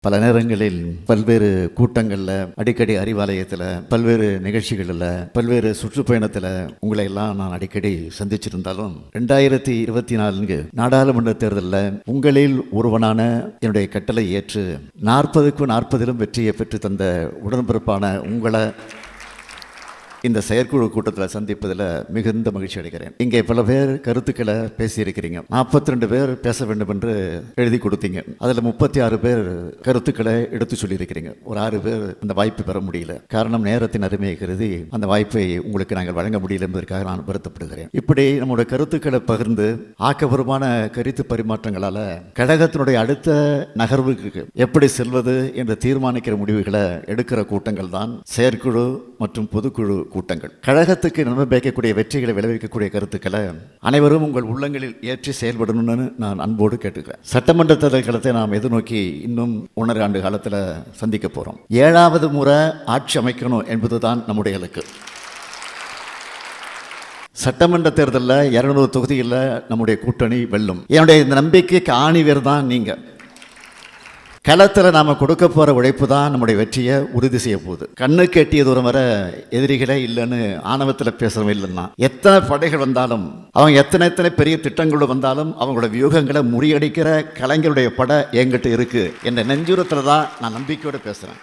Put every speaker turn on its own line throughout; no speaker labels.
பல நேரங்களில் பல்வேறு கூட்டங்களில், அடிக்கடி அறிவாலயத்தில், பல்வேறு நிகழ்ச்சிகளில், பல்வேறு சுற்றுப்பயணத்தில் உங்களை எல்லாம் நான் அடிக்கடி சந்திச்சிருந்தாலும் 2024 நாடாளுமன்ற தேர்தலில் உங்களில் ஒருவனான என்னுடைய கட்டளை ஏற்று 40க்கு 40 வெற்றியை பெற்று தந்த உடன்பிறப்பான உங்களை இந்த செயற்குழு கூட்டத்தில் சந்திப்பதில் மிகுந்த மகிழ்ச்சி அடைகிறேன். இங்கே பல பேர் கருத்துக்களை பேசியிருக்கிறீங்க. 42 பேர் பேச வேண்டும் என்று எழுதி கொடுத்தீங்க. அதில் 36 பேர் கருத்துக்களை எடுத்து சொல்லியிருக்கிறீங்க. ஒரு 6 பேர் அந்த வாய்ப்பு பெற முடியல. காரணம் நேரத்தின் அருமையை கருதி அந்த வாய்ப்பை உங்களுக்கு நாங்கள் வழங்க முடியல என்பதற்காக நான் வருத்தப்படுகிறேன். இப்படி நம்முடைய கருத்துக்களை பகிர்ந்து ஆக்கப்பூர்வமான கருத்து பரிமாற்றங்களால் கழகத்தினுடைய அடுத்த நகர்வுக்கு எப்படி செல்வது என்று தீர்மானிக்கிற முடிவுகளை எடுக்கிற கூட்டங்கள் தான் செயற்குழு மற்றும் பொதுக்குழு கூட்டங்கள். கழகத்துக்கு நன்மை பயக்கக்கூடிய வெற்றிகளை விளைவிக்கக்கூடிய கருத்துக்களை அனைவரும் உங்கள் உள்ளங்களில் ஏற்றி செயல்படணும்னு நான் அன்போடு கேட்டுக்கிறேன். சட்டமன்ற தேர்தல் காலத்தை நாம் எதிர்நோக்கி இன்னும் 1.5 ஆண்டு காலத்தில் சந்திக்க போறோம். 7வது முறை ஆட்சி அமைக்கணும் என்பதுதான் நம்முடைய இலக்கு. சட்டமன்ற தேர்தலில் 200 தொகுதிகளில் நம்முடைய கூட்டணி வெல்லும். என்னுடைய இந்த நம்பிக்கைக்கு ஆணிவேர் தான் நீங்க. களத்தில் நாம் கொடுக்க போகிற உழைப்பு தான் நம்முடைய வெற்றியை உறுதி செய்ய போகுது. கண்ணுக்கு எட்டிய தூரம் வர எதிரிகளே இல்லைன்னு ஆணவத்தில் பேசுகிறவங்க இல்லைன்னா, எத்தனை படைகள் வந்தாலும், அவங்க எத்தனை பெரிய திட்டங்களோடு வந்தாலும் அவங்களோட வியூகங்களை முறியடிக்கிற கலைஞருடைய படை என்கிட்ட இருக்கு என்ற நெஞ்சுரத்தில் தான் நான் நம்பிக்கையோடு பேசுகிறேன்.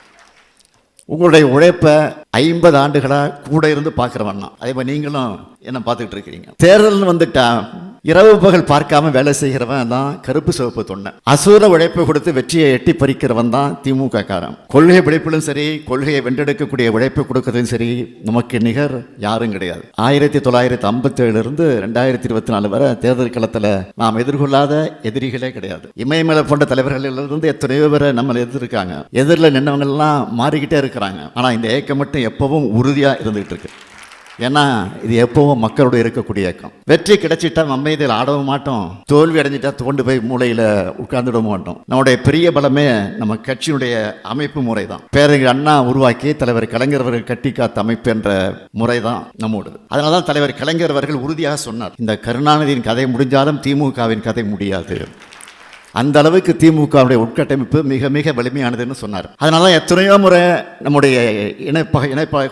உங்களுடைய உழைப்பை 50 ஆண்டுகளாக கூட இருந்து பார்க்குறவன்னா, அதே மாதிரி நீங்களும் என்ன பார்த்துக்கிட்டு இருக்கிறீங்க. தேர்தல்னு வந்துட்டா இரவு பகல் பார்க்காம வேலை செய்கிறவன் தான் கருப்பு சிவப்பு தொண்டை. அசூர உழைப்பை கொடுத்து வெற்றியை எட்டி பறிக்கிறவன் தான் திமுக காரன். கொள்கை பிடிப்பிலும் சரி, கொள்கையை வென்றெடுக்கக்கூடிய உழைப்பை கொடுக்கறதும் சரி, நமக்கு நிகர் யாரும் கிடையாது. 1957 2024 வரை தேர்தல் களத்தில் நாம் எதிர்கொள்ளாத எதிரிகளே கிடையாது. இமயமலை போன்ற தலைவர்களிலிருந்து எத்தனையோ பேரை நம்மளை எதிர்க்காங்க. எதிரில் நின்றவங்க எல்லாம் மாறிக்கிட்டே இருக்கிறாங்க. ஆனால் இந்த ஏக்கம் மட்டும் எப்பவும் உறுதியாக இருந்துகிட்டு இருக்கு. ஏன்னா இது எப்பவும் மக்களோட இருக்கக்கூடிய இயக்கம். வெற்றி கிடைச்சிட்டா நம்ம இதில் ஆடவும் மாட்டோம், தோல்வி அடைஞ்சிட்டா தோண்டு போய் மூளையில் உட்கார்ந்துட மாட்டோம். நம்முடைய பெரிய பலமே நம்ம கட்சியினுடைய அமைப்பு முறை தான். பேரறிஞர் அண்ணா உருவாக்கி தலைவர் கலைஞர் அவர்கள் கட்டி காத்த அமைப்பு என்ற முறை தான் நம்மோடது. அதனால தான் தலைவர் கலைஞர் அவர்கள் உறுதியாக சொன்னார், இந்த கருணாநிதியின் கதை முடிஞ்சாலும் திமுகவின் கதை முடியாது. அந்த அளவுக்கு திமுகவுடைய உட்கட்டமைப்பு மிக மிக வலிமையானதுன்னு சொன்னார். அதனால எத்தனையோ முறை நம்முடைய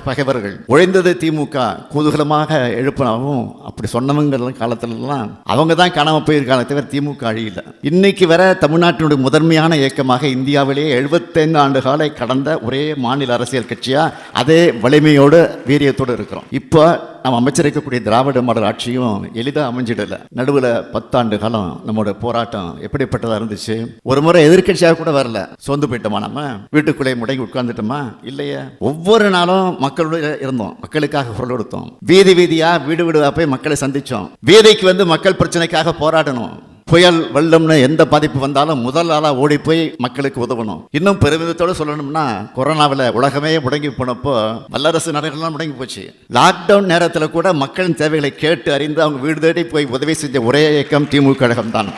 பகைவர்கள் உழைந்தது திமுக குதூகலமாக எழுப்பினாவும் அப்படி சொன்னவங்க காலத்திலலாம் அவங்க தான் காணாமல் போயிருக்காங்க, தவிர திமுக அழியல. இன்னைக்கு வர தமிழ்நாட்டினுடைய முதன்மையான இயக்கமாக இந்தியாவிலேயே 75 ஆண்டு காலை கடந்த ஒரே மாநில அரசியல் கட்சியா அதே வலிமையோடு வீரியத்தோடு இருக்கிறோம். இப்போ நாம் அமைச்சரிக்கக்கூடிய திராவிட மாடல் ஆட்சியும் எளிதாக அமைஞ்சிடல. நடுவில் 10 ஆண்டு காலம் நம்மளோட போராட்டம் எப்படிப்பட்டதாக இருந்துச்சு. ஒரு முறை எதிர்கட்சியாக கூட வரல, சோர்ந்து போயிட்டோமா, நம்ம வீட்டுக்குள்ளே முடங்கி உட்கார்ந்துட்டோமா? இல்லையே. ஒவ்வொரு நாளும் மக்களோட இருந்தோம், மக்களுக்காக குரல் கொடுத்தோம். வீதி வீதியா வீடு வீடுவா போய் மக்களை சந்திச்சோம். வீதிக்கு வந்து மக்கள் பிரச்சனைக்காக போராடணும். புயல் வெள்ளம்னு எந்த பாதிப்பு வந்தாலும் முதல் ஆளாக ஓடி போய் மக்களுக்கு உதவணும். இன்னும் பெருமிதத்தோடு சொல்லணும்னா, கொரோனாவில் உலகமே முடங்கி போனப்போ வல்லரசு நாடுகள்லாம் முடங்கி போச்சு. லாக்டவுன் நேரத்தில் கூட மக்களின் தேவைகளை கேட்டு அறிந்து அவங்க வீடு தேடி போய் உதவி செஞ்ச ஒரே இயக்கம் திமுக கழகம் தான்.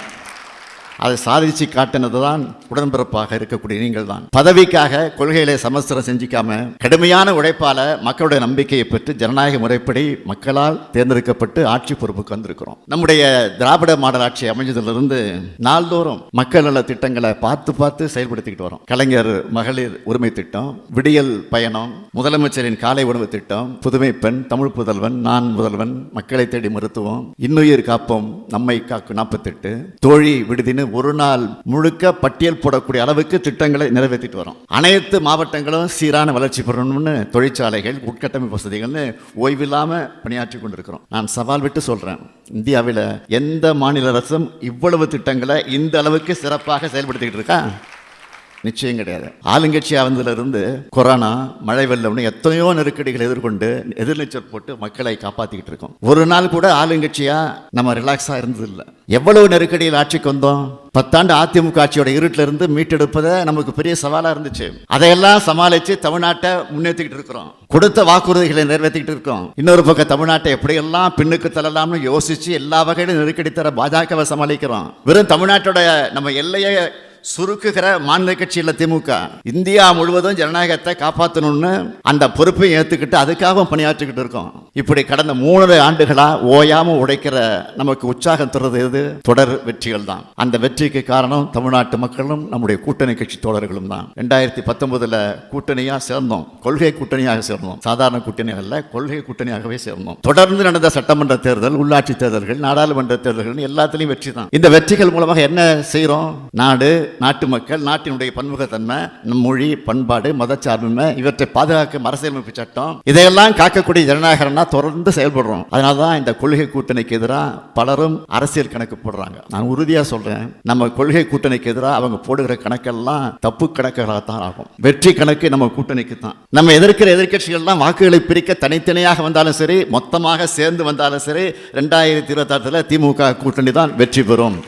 அதை சாதிச்சு காட்டினது தான் உடன்பிறப்பாக இருக்கக்கூடிய நீங்கள் தான். பதவிக்காக கொள்கைகளை சமஸ்திரம் செஞ்சிக்காம கடுமையான உழைப்பால மக்களுடைய நம்பிக்கையை பெற்று ஜனநாயக முறைப்படி மக்களால் தேர்ந்தெடுக்கப்பட்டு ஆட்சி பொறுப்புக்கு வந்திருக்கிறோம். நம்முடைய திராவிட மாடல் ஆட்சி அமைஞ்சதிலிருந்து நாள்தோறும் மக்கள் நல திட்டங்களை பார்த்து செயல்படுத்திக்கிட்டு வரோம். கலைஞர் மகளிர் உரிமை திட்டம், விடியல் பயணம், முதலமைச்சரின் காலை உணவு திட்டம், புதுமை பெண், தமிழ் புதல்வன், நான் முதல்வன், மக்களை தேடி மருத்துவம், இன்னுயிர் காப்போம், நம்மை காக்கும் 48, தோழி விடுதின்னு ஒரு நாள் முழுக்க பட்டியல் போடக்கூடிய அளவுக்கு திட்டங்களை நிறைவேற்றிட்டு வரோம். அனைத்து மாவட்டங்களும் சீரான வளர்ச்சி பெறணும்னு தொழிற்சாலைகள், உட்கட்டமைப்பு வசதிகள்னு ஓய்வில்லாம பணியாற்றி கொண்டிருக்கிறோம். நான் சவால் விட்டு சொல்றேன், இந்தியாவில் எந்த மாநில அரசும் இவ்வளவு திட்டங்களை இந்த அளவுக்கு சிறப்பாக செயல்படுத்திக்கிட்டு இருக்கா? நிச்சயம் கிடையாது. ஆளுங்கட்சியாக வந்ததிலிருந்து கொரோனா, மழை வெள்ளம்னு எத்தனையோ நெருக்கடிகளை எதிர்கொண்டு எதிர்நீச்சல் போட்டு மக்களை காப்பாற்றிக்கிட்டு இருக்கோம். ஒரு நாள் கூட ஆளுங்கட்சியா நம்ம ரிலாக்ஸாக இருந்ததில்லை. எவ்வளவு நெருக்கடியில் ஆட்சிக்கு வந்தோம். 10 ஆண்டு அதிமுக ஆட்சியோட இருட்டில் இருந்து மீட்டெடுப்பதை நமக்கு பெரிய சவாலாக இருந்துச்சு. அதையெல்லாம் சமாளித்து தமிழ்நாட்டை முன்னேற்றிக்கிட்டு இருக்கிறோம். கொடுத்த வாக்குறுதிகளை நிறைவேற்றிக்கிட்டு இருக்கோம். இன்னொரு பக்கம் தமிழ்நாட்டை எப்படியெல்லாம் பின்னுக்கு தள்ளலாம்னு யோசிச்சு எல்லா வகையிலும் நெருக்கடி தர பாஜகவை சமாளிக்கிறோம். வெறும் தமிழ்நாட்டோட நம்ம எல்லையை சுருக்குகிற மாநில கட்சி இல்ல திமுக. இந்தியா முழுவதும் ஜனநாயகத்தை காப்பாற்றணும்னு அந்த பொறுப்பை ஏற்றுக்கிட்டு அதுக்காக பணியாற்றிக்கிட்டு இருக்கோம். இப்படி கடந்த 3 ஆண்டுகளா ஓயாம உடைக்கிற நமக்கு உற்சாகம் தருவது எது? தொடர் வெற்றிகள் தான். அந்த வெற்றிக்கு காரணம் தமிழ்நாட்டு மக்களும் நம்முடைய கூட்டணி கட்சி தோழர்களும் தான். 2019 கூட்டணியா சேர்ந்தோம், கொள்கை கூட்டணியாக சேர்ந்தோம். சாதாரண கூட்டணியாக அல்ல, கொள்கை கூட்டணியாகவே சேர்ந்தோம். தொடர்ந்து நடந்த சட்டமன்ற தேர்தல், உள்ளாட்சி தேர்தல்கள், நாடாளுமன்ற தேர்தல்கள் எல்லாத்திலையும் வெற்றி தான். இந்த வெற்றிகள் மூலமாக என்ன செய்யறோம்? நாடு, நாட்டு மக்கள், நாட்டினுடைய பன்முகத்தன்மை, மொழி, பண்பாடு, மதச்சார்பின்மை இவற்றை பாதுகாக்கும் அரசியலமைப்பு சட்டம், இதையெல்லாம் காக்கக்கூடிய ஜனநாயகம்னா தொடர்ந்து செயல்படுறோம். அதனாலதான் இந்த கொள்கை கூட்டணிக்கு எதிராக பலரும் அரசியல் கணக்கு போடுறாங்க. நான் உறுதியா சொல்றேன், நம்ம கொள்கை கூட்டணிக்கு எதிராக அவங்க போடுகிற கணக்கெல்லாம் தப்பு கணக்குகளாகத்தான் ஆகும். வெற்றி கணக்கு நம்ம கூட்டணிக்கு தான். நம்ம எதிர்க்கிற எதிர்க்கட்சிகள்லாம் வாக்குகளை பிரிக்க தனித்தனியாக வந்தாலும் சரி, மொத்தமாக சேர்ந்து வந்தாலும் சரி, 2026 திமுக கூட்டணி தான் வெற்றி பெறும்.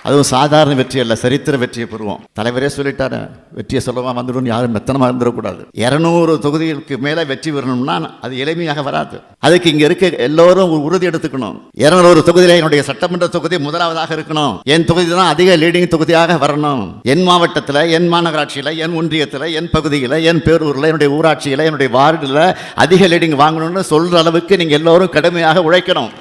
அதுவும் சாதாரண வெற்றி அல்ல, சரித்திர வெற்றியை பெறுவோம். தலைவரே சொல்லிட்டாரு, வெற்றியை சொல்லவா வந்துடும், யாரும் மெத்தனமாக இருந்துடக்கூடாது. 200 தொகுதிகளுக்கு மேலே வெற்றி பெறணும்னா அது எளிமையாக வராது. அதுக்கு இங்கே இருக்க எல்லோரும் உறுதி எடுத்துக்கணும். 200 தொகுதியில் என்னுடைய சட்டமன்ற தொகுதி முதலாவதாக இருக்கணும், என் தொகுதி தான் அதிக லீடிங் தொகுதியாக வரணும், என் மாவட்டத்தில், என் மாநகராட்சியில், என் ஒன்றியத்தில், என் பகுதியில், என் பேரூரில், என்னுடைய ஊராட்சியில், என்னுடைய வார்டில் அதிக லீடிங் வாங்கணும்னு சொல்கிற அளவுக்கு நீங்கள் எல்லோரும் கடுமையாக உழைக்கணும்.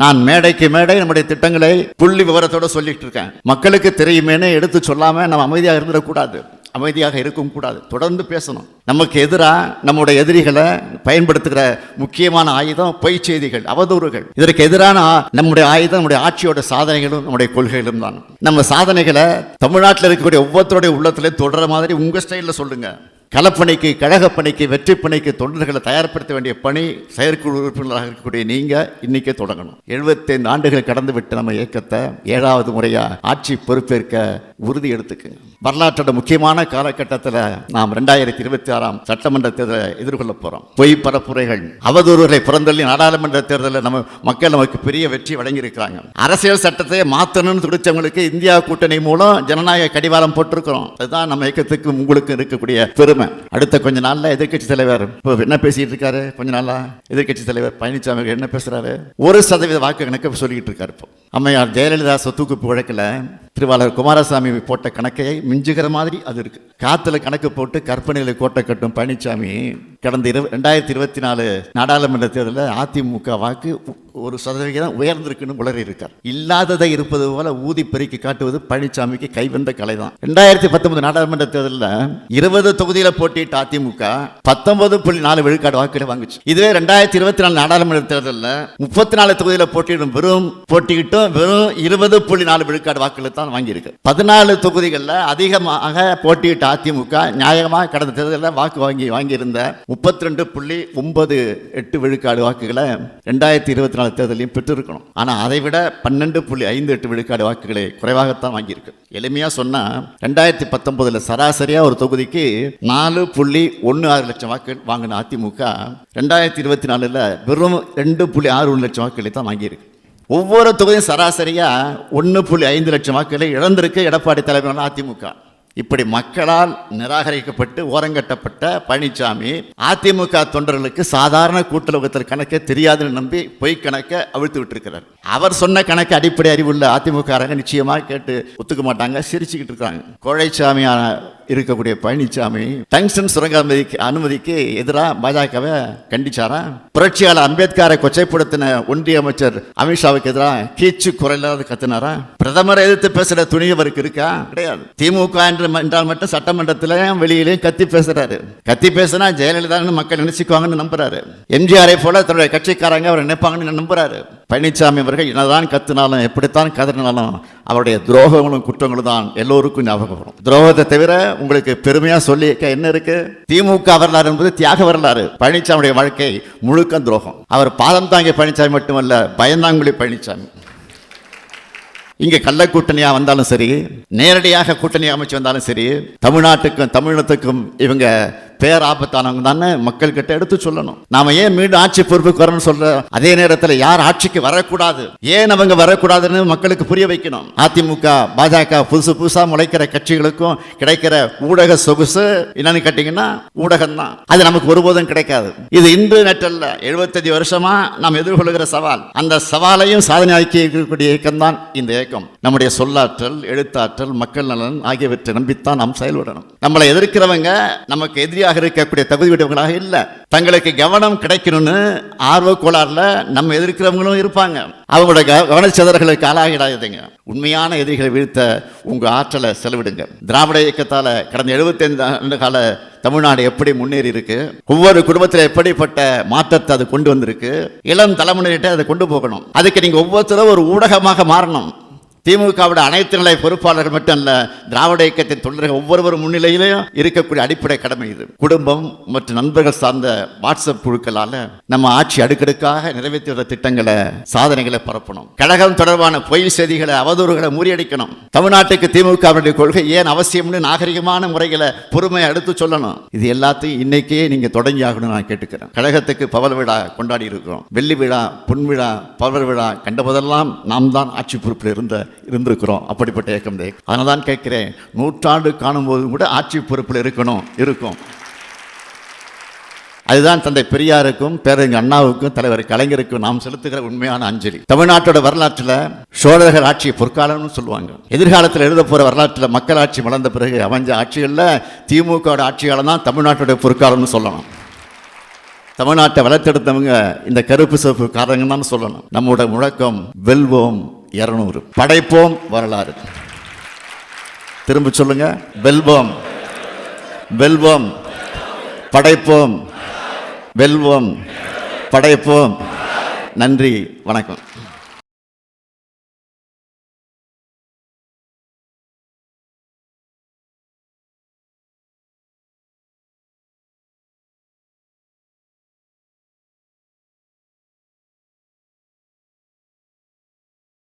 நான் மேடைக்கு மேடை நம்முடைய திட்டங்களை புள்ளி விவரத்தோடு சொல்லிட்டு இருக்கேன். மக்களுக்கு தெரியுமேனு எடுத்து சொல்லாம நம்ம அமைதியாக இருந்துடக்கூடாது, அமைதியாக இருக்கவும் கூடாது, தொடர்ந்து பேசணும். நமக்கு எதிராக நம்முடைய எதிரிகளை பயன்படுத்துகிற முக்கியமான ஆயுதம் பொய் செய்திகள், அவதூறுகள். இதற்கு எதிரான நம்முடைய ஆயுதம் நம்முடைய ஆட்சியோட சாதனைகளும் நம்முடைய கொள்கைகளும் தான். நம்ம சாதனைகளை தமிழ்நாட்டில் இருக்கக்கூடிய ஒவ்வொருத்தருடைய உள்ளத்திலே தொடர மாதிரி உங்க ஸ்டைலில் சொல்லுங்க. களப்பணிக்கு, கழகப்பணிக்கு, வெற்றி பணிக்கு தொண்டர்களை தயார்படுத்த வேண்டிய பணி செயற்குழு உறுப்பினராக இருக்கக்கூடிய நீங்க இன்னைக்கே தொடங்கணும். 75 ஆண்டுகள் கடந்து விட்டு நம்ம இயக்கத்தை 7வது முறையா ஆட்சி பொறுப்பேற்க உறுதி எடுத்துக்குங்க. வரலாற்றோட முக்கியமான காலகட்டத்தில் நாம் 2026 சட்டமன்ற தேர்தலை எதிர்கொள்ள போறோம். பொய் பரப்புரைகள், அவதூறுகளை புறந்தள்ளி நாடாளுமன்ற தேர்தலில் நம்ம மக்கள் நமக்கு பெரிய வெற்றி வழங்கியிருக்கிறாங்க. அரசியல் சட்டத்தை மாற்றணும்னு துடிச்சவங்களுக்கு இந்தியா கூட்டணி மூலம் ஜனநாயக கடிவாளம் போட்டிருக்கிறோம். அதுதான் நம்ம இயக்கத்துக்கு உங்களுக்கு இருக்கக்கூடிய பெருமை. அடுத்த கொஞ்ச நாள்ல எதிர்க்கட்சி தலைவர் என்ன பேசிட்டு இருக்காரு? கொஞ்ச நாளா எதிர்க்கட்சி தலைவர் பழனிசாமி என்ன பேசுறாரு? 1% வாக்கு கணக்கு சொல்லிட்டு இருக்காரு. இப்போ அம்மையார் ஜெயலலிதா சொத்துக்குப்பு வழக்கில் திருவாளர் குமாரசாமி போட்ட கணக்கை மிஞ்சுகிற மாதிரி அது இருக்கு. காத்துல கணக்கு போட்டு கற்பனையில் கோட்டை கட்டும் பழனிசாமி கடந்த 2024 நாடாளுமன்ற தேர்தலில் அதிமுக வாக்கு 1% உயர்ந்திருக்குன்னு உளறி இருக்கார். இல்லாததை இருப்பது போல ஊதி பெருக்கி காட்டுவது பழனிசாமிக்கு கைவந்த கலை தான். 2019 நாடாளுமன்ற தேர்தலில் 20 தொகுதியில் போட்டியிட்ட அதிமுக 19.4 விழுக்காடு வாக்குகளை வாங்குச்சு. இதுவே 2024 நாடாளுமன்ற தேர்தலில் 34 தொகுதியில் போட்டியிட்டும் வெறும் 20.4 விழுக்காடு வாக்குகளை தான் வாங்கியிருக்கு. 14 தொகுதிகளில் அதிகமாக போட்டியிட்ட அதிமுக நியாயமாக கடந்த தேர்தலில் வாக்கு வாங்கியிருந்த 32.98 விழுக்காடு வாக்குகளை 2024 தேர்தலையும் பெற்றிருக்கணும். ஆனால் அதை விட 12.58 விழுக்காடு வாக்குகளை குறைவாகத்தான் வாங்கியிருக்கு. எளிமையா சொன்னா 2019 சராசரியா ஒரு தொகுதிக்கு 4.16 லட்சம் வாக்குகள் வாங்கின அதிமுக 2024 வெறும் 2.61 லட்சம் வாக்குகளை தான் வாங்கியிருக்கு. ஒவ்வொரு தொகுதியும் சராசரியா 1.5 லட்சம் வாக்குகளை இழந்திருக்கு எடப்பாடி தலைமையிலான அதிமுக. இப்படி மக்களால் நிராகரிக்கப்பட்டு ஓரங்கட்டப்பட்ட பழனிசாமி அதிமுக தொண்டர்களுக்கு சாதாரண கூட்டுறவு கணக்கே தெரியாதுன்னு நம்பி பொய் கணக்கை அவிழ்த்து விட்டுருக்கிறார். அவர் சொன்ன கணக்கு அடிப்படை அறிவுள்ள அதிமுக நிச்சயமாக கேட்டு ஒத்துக்க மாட்டாங்க, சிரிச்சுக்கிட்டு இருக்காங்க. கோழைச்சாமியான இருக்கக்கூடிய பழனிசாமி டங்ஸ்டன் சுரங்க அனுமதிக்கு எதிராக பாஜகவை கண்டிச்சாரா? புரட்சியாளர் அம்பேத்கரை கொச்சைப்படுத்தின ஒன்றிய அமைச்சர் அமித்ஷாவுக்கு எதிராக கீச்சு குறையில்லாத கத்தினாரா? பிரதமரை எதிர்த்து பேசுற துணியவருக்கு இருக்கா? கிடையாது. திமுக என்றால் மட்டும் சட்டமன்றத்திலையும் வெளியிலையும் கத்தி பேசுறாரு. கத்தி பேசினா ஜெயலலிதா மக்கள் நினைச்சுக்குவாங்கன்னு நம்புறாரு. எம்ஜிஆரை போல தன்னுடைய கட்சிக்காரங்க அவர் நினைப்பாங்கன்னு நம்புறாரு. பழனிசாமி அவர்கள் என்னதான் கத்தினாலும் எப்படித்தான் கதறினாலும் அவருடைய துரோகங்களும் குற்றங்களும் தான் எல்லோருக்கும் ஞாபகம் வரும். துரோகத்தை தவிர உங்களுக்கு பெருமையா சொல்லி என்ன இருக்கு? திமுக வரலாறு என்பது தியாக வரலாறு. பழனிசாமியுடைய வாழ்க்கை முழுக்க துரோகம். அவர் பாதம் தாங்கிய பழனிசாமி மட்டுமல்ல, பயந்தாங்குழி பழனிசாமி. இங்கே கள்ள கூட்டணியாக வந்தாலும் சரி, நேரடியாக கூட்டணி அமைச்சு வந்தாலும் சரி, தமிழ்நாட்டுக்கும் தமிழகத்துக்கும் இவங்க பேராபத்தானவங்க தானே மக்கள் கிட்ட எடுத்து சொல்லணும். நாம ஏன் மீண்டும் ஆட்சி பொறுப்புக்கு வரணும்னு சொல்ற அதே நேரத்தில் யார் ஆட்சிக்கு வரக்கூடாது, ஏன் அவங்க வரக்கூடாதுன்னு மக்களுக்கு புரிய வைக்கணும். அதிமுக பாஜக புதுசு புதுசா முளைக்கிற கட்சிகளுக்கும் கிடைக்கிற ஊடக சொகுசு என்னன்னு கேட்டீங்கன்னா ஊடகம் தான். அது நமக்கு ஒருபோதும் கிடைக்காது. இது இன்று நெட்டல்ல 75 வருஷமா நாம் எதிர்கொள்கிற சவால். அந்த சவாலையும் சாதனை ஆக்கி இருக்கக்கூடிய இயக்கம் தான் இந்த இயக்கம். நம்முடைய சொல்லாற்றல், எழுத்தாற்றல், மக்கள் நலன் ஆகியவற்றை நம்பித்தான் நாம் செயல்படணும். நம்மளை எதிர்க்கிறவங்க நமக்கு எதிரியாக இருக்கக்கூடிய தகுதியுடையவங்களாக இல்லை. தங்களுக்கு கவனம் கிடைக்கணும்னு ஆர்வ கோளாறுல நம்ம எதிர்க்கிறவங்களும் இருப்பாங்க. அவங்களோட கவனச்சிதறல்களுக்கு ஆளாகிடாதுங்க. உண்மையான எதிரிகளை வீழ்த்த உங்க ஆற்றலை செலவிடுங்க. திராவிட இயக்கத்தால கடந்த 75 ஆண்டு கால தமிழ்நாடு எப்படி முன்னேறி இருக்கு, ஒவ்வொரு குடும்பத்தில் எப்படிப்பட்ட மாற்றத்தை அது கொண்டு வந்திருக்கு, இளம் தலைமுறையிட்ட அதை கொண்டு போகணும். அதுக்கு நீங்க ஒவ்வொருத்தரும் ஒரு ஊடகமாக மாறணும். திமுகவோட அனைத்து நிலை பொறுப்பாளர்கள் மட்டும் அல்ல, திராவிட இயக்கத்தின் தொண்டர்கள் ஒவ்வொருவரும் முன்னிலையிலும் இருக்கக்கூடிய அடிப்படை கடமை இது. குடும்பம் மற்றும் நண்பர்கள் சார்ந்த வாட்ஸ்அப் குழுக்களால நம்ம ஆட்சி அடுக்கடுக்காக நிறைவேற்றி வர திட்டங்களை, சாதனைகளை பரப்பணும். கழகம் தொடர்பான பொய் செய்திகளை, அவதூறுகளை முறியடிக்கணும். தமிழ்நாட்டுக்கு திமுகவுடைய கொள்கை ஏன் அவசியம்னு நாகரிகமான முறைகளை பொறுமையை எடுத்து சொல்லணும். இது எல்லாத்தையும் இன்னைக்கே நீங்க தொடங்கி ஆகணும்னு நான் கேட்டுக்கிறேன். கழகத்துக்கு பவள விழா கொண்டாடி இருக்கிறோம். வெள்ளி விழா, பொன் விழா, பவள விழா கண்டபோதெல்லாம் நாம் தான் ஆட்சி பொறுப்பில் இருந்திருக்கிறோம். அப்படிப்பட்ட இயக்கம். அதனால தான் கேட்கிறேன், 100 ஆண்டு காணும் போது கூட ஆட்சி பொறுப்பில் இருக்கும். அதுதான் தந்தை பெரியாருக்கும் பேரறிஞர் அண்ணாவுக்கும் தலைவர் கலைஞருக்கும் நாம் செலுத்துகிற உண்மையான அஞ்சலி. தமிழ்நாட்டோட வரலாற்றில் சோழர்கள் ஆட்சி பொற்காலம்னு சொல்லுவாங்க. எதிர்காலத்தில் எழுத போற வரலாற்றில் மக்கள் ஆட்சி மலர்ந்த பிறகு அமைஞ்ச ஆட்சிகளில் திமுக ஆட்சி காலம் தான் தமிழ்நாட்டோட பொற்காலம்னு சொல்லணும். தமிழ்நாட்டை வளர்த்தெடுத்தவங்க இந்த கருப்பு சிவப்பு காரணங்க தான் சொல்லணும். நம்மோட முழக்கம் வெல்வோம் 200, படைப்போம் வரலாறு. திரும்ப சொல்லுங்க, வெல்வோம், வெல்வோம், படைப்போம், வெல்வோம், படைப்போம். நன்றி, வணக்கம்.